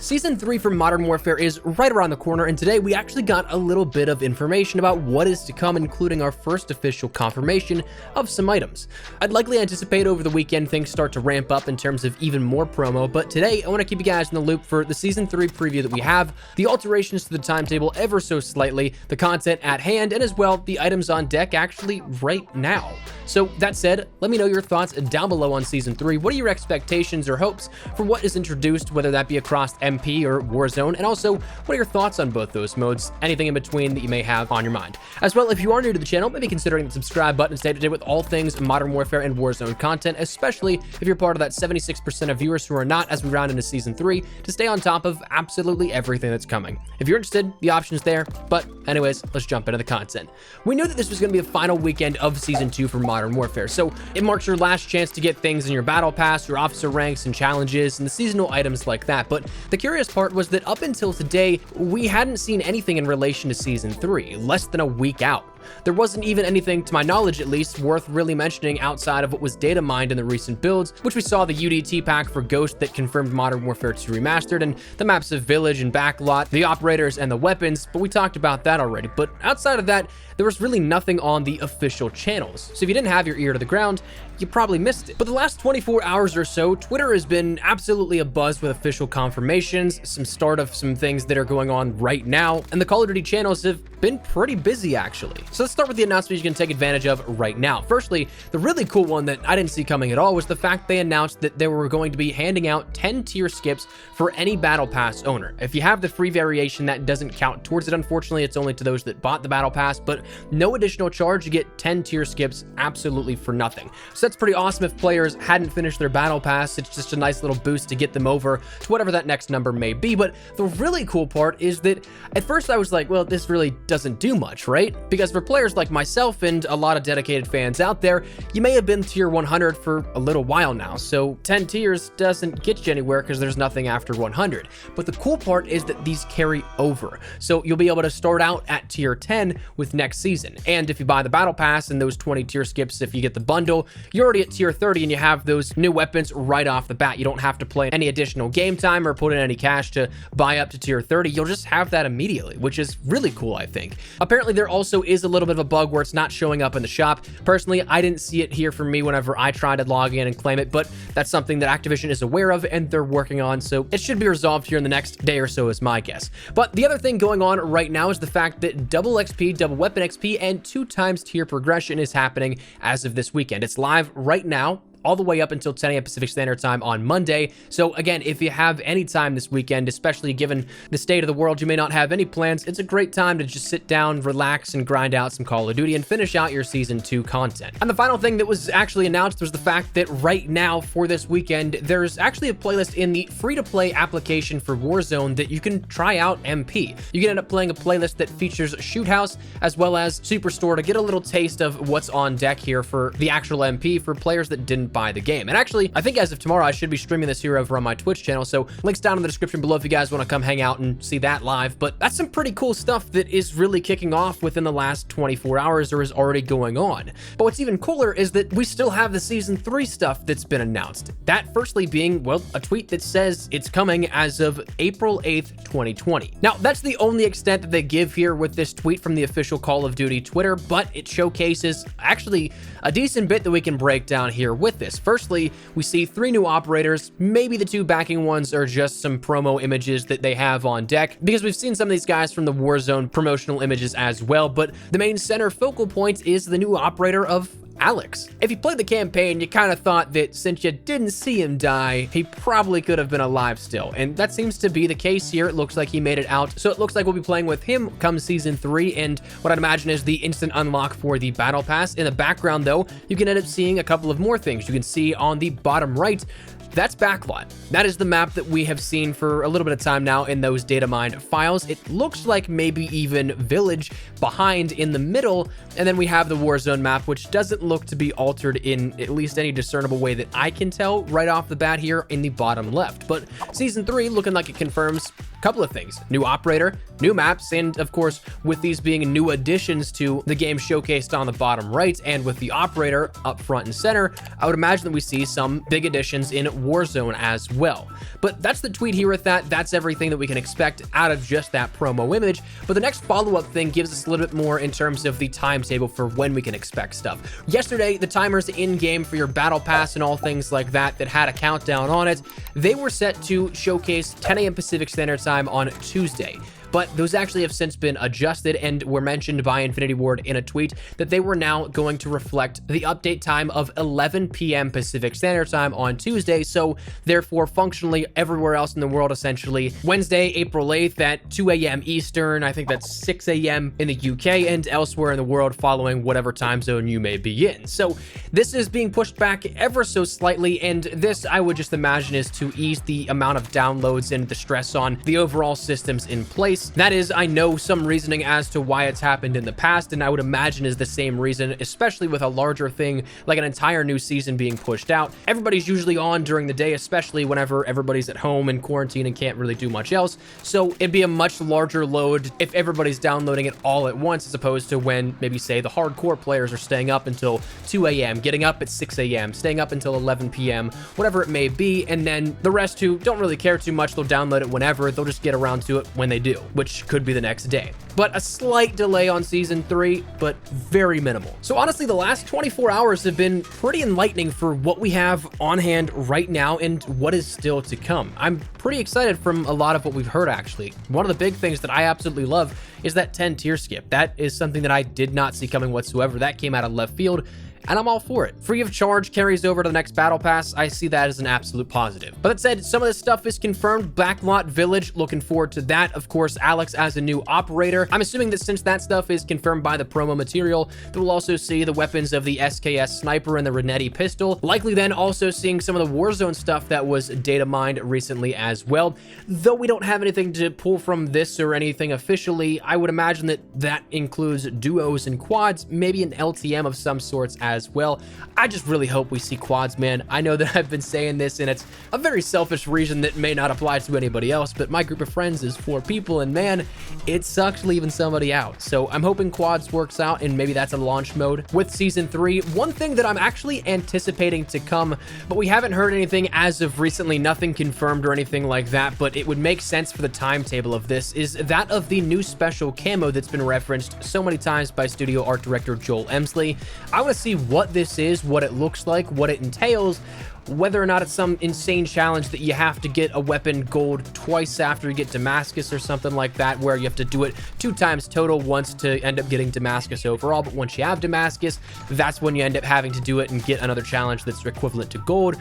Season 3 for Modern Warfare is right around the corner, and today we actually got a little bit of information about what is to come, including our first official confirmation of some items. I'd likely anticipate over the weekend things start to ramp up in terms of even more promo, but today I want to keep you guys in the loop for the Season 3 preview that we have, the alterations to the timetable ever so slightly, the content at hand, and as well the items on deck actually right now. So that said, let me know your thoughts down below on Season 3. What are your expectations or hopes for what is introduced, whether that be across MP or Warzone, and also what are your thoughts on both those modes, anything in between that you may have on your mind. As well, if you are new to the channel, maybe considering the subscribe button to stay up to date with all things Modern Warfare and Warzone content, especially if you're part of that 76% of viewers who are not as we round into Season 3 to stay on top of absolutely everything that's coming. If you're interested, the option's there, but anyways, let's jump into the content. We knew that this was going to be the final weekend of Season 2 for Modern Warfare, so it marks your last chance to get things in your battle pass, your officer ranks and challenges, and the seasonal items like that. But the curious part was that up until today, we hadn't seen anything in relation to Season 3, less than a week out. There wasn't even anything, to my knowledge at least, worth really mentioning outside of what was data mined in the recent builds, which we saw the UDT pack for Ghost that confirmed Modern Warfare 2 Remastered, and the maps of Village and Backlot, the operators and the weapons, but we talked about that already. But outside of that, there was really nothing on the official channels. So if you didn't have your ear to the ground, you probably missed it. But the last 24 hours or so, Twitter has been absolutely abuzz with official confirmations, some start of some things that are going on right now, and the Call of Duty channels have been pretty busy actually. So let's start with the announcements you can take advantage of right now. Firstly, the really cool one that I didn't see coming at all was the fact they announced that they were going to be handing out 10 tier skips for any Battle Pass owner. If you have the free variation, that doesn't count towards it. Unfortunately, it's only to those that bought the Battle Pass, but no additional charge. You get 10 tier skips absolutely for nothing. So that's pretty awesome if players hadn't finished their Battle Pass. It's just a nice little boost to get them over to whatever that next number may be. But the really cool part is that at first I was like, well, this really doesn't do much, right? Because for players like myself and a lot of dedicated fans out there, you may have been tier 100 for a little while now, so 10 tiers doesn't get you anywhere because there's nothing after 100. But the cool part is that these carry over, so you'll be able to start out at tier 10 with next season. And if you buy the Battle Pass and those 20 tier skips, if you get the bundle, you're already at tier 30 and you have those new weapons right off the bat. You don't have to play any additional game time or put in any cash to buy up to tier 30. You'll just have that immediately, which is really cool, I think. Apparently, there also is a little bit of a bug where it's not showing up in the shop. Personally, I didn't see it here for me whenever I tried to log in and claim it, but that's something that Activision is aware of and they're working on, so it should be resolved here in the next day or so is my guess. But the other thing going on right now is the fact that double XP, double weapon XP, and 2 times tier progression is happening as of this weekend. It's live right now, all the way up until 10 a.m. Pacific Standard Time on Monday. So again, if you have any time this weekend, especially given the state of the world, you may not have any plans, it's a great time to just sit down, relax, and grind out some Call of Duty and finish out your Season 2 content. And the final thing that was actually announced was the fact that right now for this weekend, there's actually a playlist in the free-to-play application for Warzone that you can try out MP. You can end up playing a playlist that features Shoot House as well as Superstore to get a little taste of what's on deck here for the actual MP for players that didn't buy the game. And actually, I think as of tomorrow, I should be streaming this here over on my Twitch channel, so links down in the description below if you guys want to come hang out and see that live. But that's some pretty cool stuff that is really kicking off within the last 24 hours or is already going on. But what's even cooler is that we still have the Season 3 stuff that's been announced. That firstly being, well, a tweet that says it's coming as of April 8th, 2020. Now, that's the only extent that they give here with this tweet from the official Call of Duty Twitter, but it showcases actually a decent bit that we can break down here with this. Firstly, we see 3 new operators. Maybe the 2 backing ones are just some promo images that they have on deck, because we've seen some of these guys from the Warzone promotional images as well, but the main center focal point is the new operator of Alex. If you played the campaign, you kind of thought that since you didn't see him die, he probably could have been alive still. And that seems to be the case here. It looks like he made it out. So it looks like we'll be playing with him come Season 3. And what I'd imagine is the instant unlock for the Battle Pass. In the background, though, you can end up seeing a couple of more things. You can see on the bottom right, that's Backlot. That is the map that we have seen for a little bit of time now in those data mined files. It looks like maybe even Village behind in the middle, and then we have the Warzone map, which doesn't look to be altered in at least any discernible way that I can tell right off the bat here in the bottom left. But Season 3 looking like it confirms couple of things: new operator, new maps, and of course, with these being new additions to the game showcased on the bottom right, and with the operator up front and center, I would imagine that we see some big additions in Warzone as well. But that's the tweet here with that. That's everything that we can expect out of just that promo image. But the next follow-up thing gives us a little bit more in terms of the timetable for when we can expect stuff. Yesterday, the timers in-game for your battle pass and all things like that had a countdown on it, they were set to showcase 10 a.m. Pacific Standard Time on Tuesday. But those actually have since been adjusted and were mentioned by Infinity Ward in a tweet that they were now going to reflect the update time of 11 p.m. Pacific Standard Time on Tuesday. So therefore, functionally everywhere else in the world, essentially Wednesday, April 8th at 2 a.m. Eastern, I think that's 6 a.m. in the UK, and elsewhere in the world following whatever time zone you may be in. So this is being pushed back ever so slightly, and this I would just imagine is to ease the amount of downloads and the stress on the overall systems in place. That is, I know some reasoning as to why it's happened in the past, and I would imagine is the same reason, especially with a larger thing like an entire new season being pushed out. Everybody's usually on during the day, especially whenever everybody's at home in quarantine and can't really do much else. So it'd be a much larger load if everybody's downloading it all at once, as opposed to when maybe, say, the hardcore players are staying up until 2 a.m., getting up at 6 a.m., staying up until 11 p.m., whatever it may be, and then the rest who don't really care too much, they'll download it whenever, they'll just get around to it when they do, which could be the next day. But a slight delay on Season 3, but very minimal. So honestly, the last 24 hours have been pretty enlightening for what we have on hand right now and what is still to come. I'm pretty excited from a lot of what we've heard, actually. One of the big things that I absolutely love is that 10 tier skip. That is something that I did not see coming whatsoever. That came out of left field, and I'm all for it. Free of charge carries over to the next battle pass. I see that as an absolute positive. But that said, some of this stuff is confirmed. Backlot Village, looking forward to that. Of course, Alex as a new operator. I'm assuming that since that stuff is confirmed by the promo material, that we'll also see the weapons of the SKS sniper and the Renetti pistol. Likely then also seeing some of the Warzone stuff that was data mined recently as well. Though we don't have anything to pull from this or anything officially, I would imagine that that includes duos and quads, maybe an LTM of some sorts as well. I just really hope we see quads, man. I know that I've been saying this, and it's a very selfish reason that may not apply to anybody else, but my group of friends is 4 people, and man, it sucks leaving somebody out. So I'm hoping quads works out, and maybe that's a launch mode with Season 3. One thing that I'm actually anticipating to come, but we haven't heard anything as of recently, nothing confirmed or anything like that, but it would make sense for the timetable of this, is that of the new Special Camo that's been referenced so many times by studio art director Joel Emsley. I want to see what this is, what it looks like, what it entails, whether or not it's some insane challenge that you have to get a weapon gold twice after you get Damascus or something like that, where you have to do it 2 times total, once to end up getting Damascus overall, but once you have Damascus, that's when you end up having to do it and get another challenge that's equivalent to gold.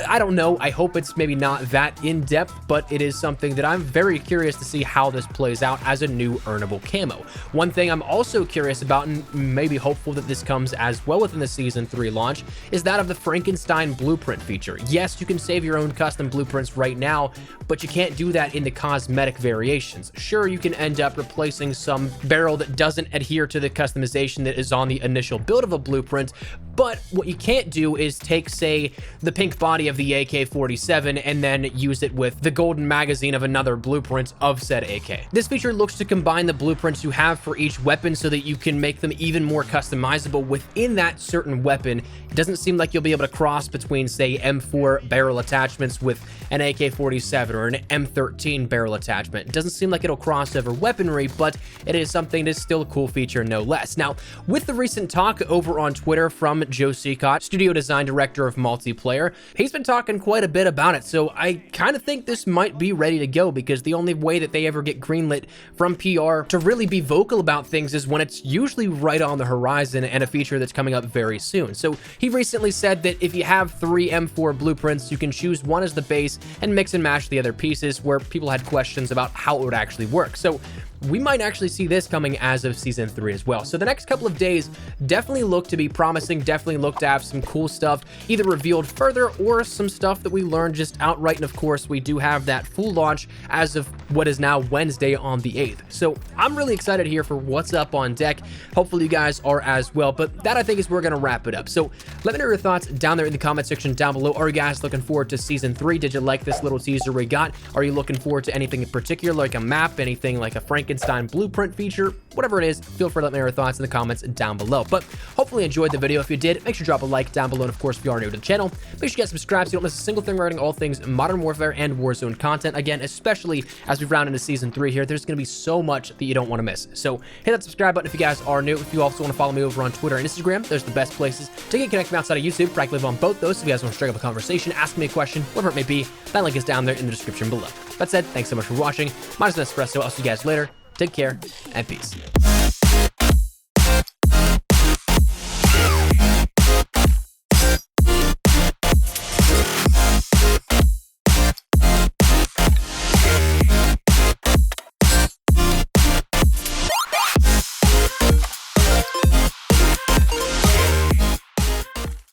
I don't know. I hope it's maybe not that in-depth, but it is something that I'm very curious to see how this plays out as a new earnable camo. One thing I'm also curious about, and maybe hopeful that this comes as well within the Season 3 launch, is that of the Frankenstein blueprint feature. Yes, you can save your own custom blueprints right now, but you can't do that in the cosmetic variations. Sure, you can end up replacing some barrel that doesn't adhere to the customization that is on the initial build of a blueprint, but what you can't do is take, say, the pink body of the AK-47 and then use it with the golden magazine of another blueprint of said AK. This feature looks to combine the blueprints you have for each weapon so that you can make them even more customizable within that certain weapon. It doesn't seem like you'll be able to cross between, say, M4 barrel attachments with an AK-47 or an M13 barrel attachment. It doesn't seem like it'll cross over weaponry, but it is something that's still a cool feature no less. Now, with the recent talk over on Twitter from Joe Seacott, studio design director of multiplayer, he's been talking quite a bit about it, so I kind of think this might be ready to go, because the only way that they ever get greenlit from PR to really be vocal about things is when it's usually right on the horizon and a feature that's coming up very soon. So he recently said that if you have 3 M4 blueprints, you can choose one as the base and mix and match the other pieces, where people had questions about how it would actually work. So we might actually see this coming as of season 3 as well. So the next couple of days definitely look to be promising, definitely look to have some cool stuff either revealed further or some stuff that we learned just outright. And of course, we do have that full launch as of what is now Wednesday on the 8th. So I'm really excited here for what's up on deck. Hopefully you guys are as well. But that, I think, is where we're going to wrap it up. So let me know your thoughts down there in the comment section down below. Are you guys looking forward to season 3? Did you like this little teaser we got? Are you looking forward to anything in particular, like a map, anything like a Frankenstein blueprint feature? Whatever it is, feel free to let me know your thoughts in the comments down below. But hopefully you enjoyed the video. If you did, make sure to drop a like down below. And of course, if you are new to the channel, make sure you get subscribed so you don't miss a single thing regarding all things Modern Warfare and Warzone content. Again, especially as we round into season 3 here, there's going to be so much that you don't want to miss. So hit that subscribe button if you guys are new. If you also want to follow me over on Twitter and Instagram, there's the best places to get connected outside of YouTube. I live on both those. So if you guys want to strike up a conversation, ask me a question, whatever it may be, that link is down there in the description below. That said, thanks so much for watching. My name is Espresso. I'll see you guys later. Take care and peace.